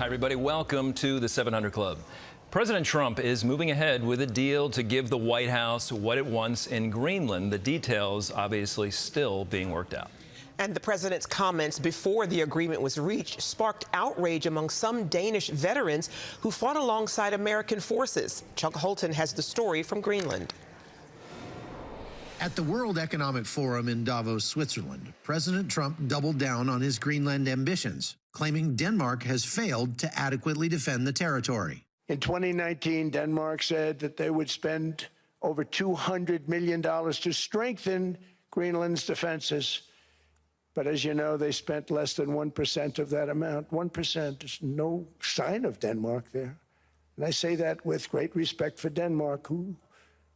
Hi, everybody. Welcome to the 700 Club. President Trump is moving ahead with a deal to give the White House what it wants in Greenland. The details obviously still being worked out. And the president's comments before the agreement was reached sparked outrage among some Danish veterans who fought alongside American forces. Chuck Holton has the story from Greenland. At the World Economic Forum in Davos, Switzerland, President Trump doubled down on his Greenland ambitions, claiming Denmark has failed to adequately defend the territory. In 2019, Denmark said that they would spend over $200 million to strengthen Greenland's defenses. But as you know, they spent less than 1% of that amount. 1%. There's no sign of Denmark there. And I say that with great respect for Denmark,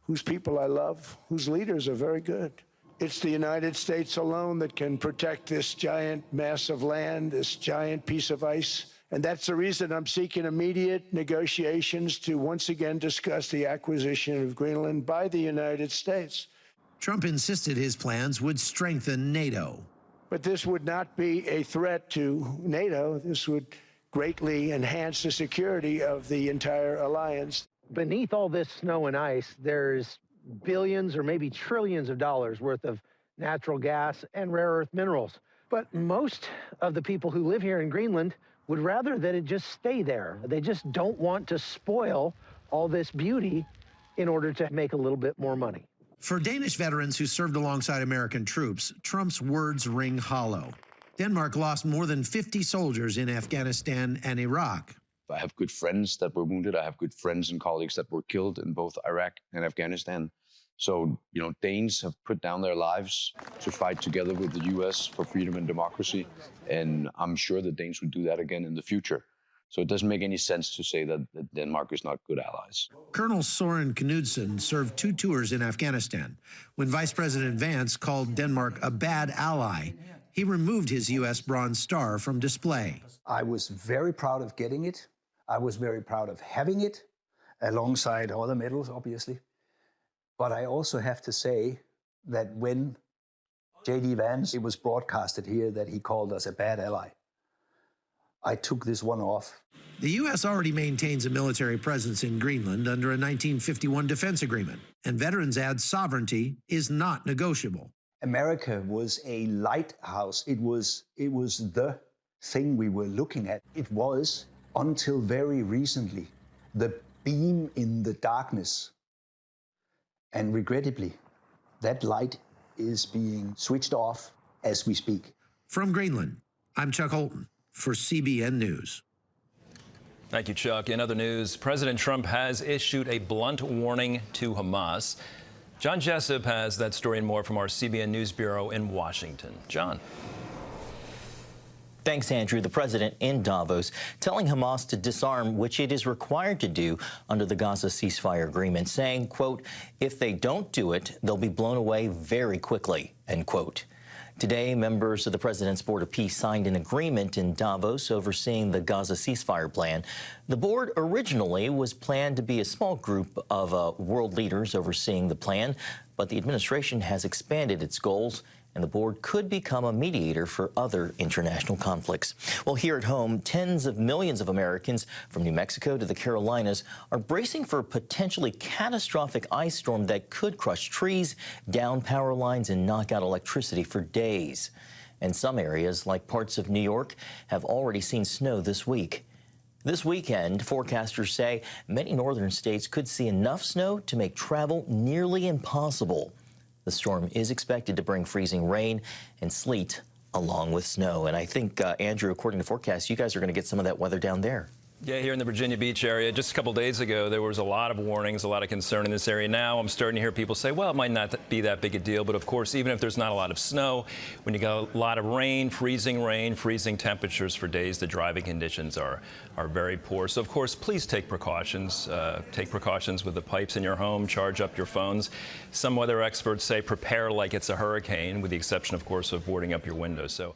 whose people I love, whose leaders are very good. It's the United States alone that can protect this giant mass of land, this giant piece of ice. And that's the reason I'm seeking immediate negotiations to once again discuss the acquisition of Greenland by the United States. Trump insisted his plans would strengthen NATO. But this would not be a threat to NATO. This would greatly enhance the security of the entire alliance. Beneath all this snow and ice, there's billions or maybe trillions of dollars worth of natural gas and rare earth minerals. But most of the people who live here in Greenland would rather that it just stay there. They just don't want to spoil all this beauty in order to make a little bit more money. For Danish veterans who served alongside American troops, Trump's words ring hollow. Denmark lost more than 50 soldiers in Afghanistan and Iraq. I have good friends that were wounded. I have good friends and colleagues that were killed in both Iraq and Afghanistan. So, Danes have put down their lives to fight together with the U.S. for freedom and democracy. And I'm sure the Danes would do that again in the future. So it doesn't make any sense to say that Denmark is not good allies. Colonel Soren Knudsen served 2 tours in Afghanistan. When Vice President Vance called Denmark a bad ally, he removed his U.S. Bronze Star from display. I was very proud of getting it. I was very proud of having it, alongside other medals, obviously. But I also have to say that when J.D. Vance, it was broadcasted here that he called us a bad ally, I took this one off. The U.S. already maintains a military presence in Greenland under a 1951 defense agreement, and veterans add sovereignty is not negotiable. America was a lighthouse. It was the thing we were looking at. It was, until very recently, the beam in the darkness. And regrettably, that light is being switched off as we speak. From Greenland, I'm Chuck Holton for CBN News. Thank you, Chuck. In other news, President Trump has issued a blunt warning to Hamas. John Jessup has that story and more from our CBN News Bureau in Washington. John. Thanks, Andrew. The president in Davos telling Hamas to disarm, which it is required to do under the Gaza ceasefire agreement, saying, quote, if they don't do it, they'll be blown away very quickly, end quote. Today, members of the President's Board of Peace signed an agreement in Davos overseeing the Gaza ceasefire plan. The board originally was planned to be a small group of world leaders overseeing the plan, but the administration has expanded its goals, and the board could become a mediator for other international conflicts. Well, here at home, tens of millions of Americans from New Mexico to the Carolinas are bracing for a potentially catastrophic ice storm that could crush trees, down power lines, and knock out electricity for days. And some areas, like parts of New York, have already seen snow this week. This weekend, forecasters say many northern states could see enough snow to make travel nearly impossible. The storm is expected to bring freezing rain and sleet along with snow. And I think, Andrew, according to forecasts, you guys are going to get some of that weather down there. Yeah, here in the Virginia Beach area, just a couple days ago, there was a lot of warnings, a lot of concern in this area. Now I'm starting to hear people say, well, it might not be that big a deal. But of course, even if there's not a lot of snow, when you got a lot of rain, freezing temperatures for days, the driving conditions are very poor. So, of course, please take precautions. Take precautions with the pipes in your home. Charge up your phones. Some weather experts say prepare like it's a hurricane, with the exception, of course, of boarding up your windows. So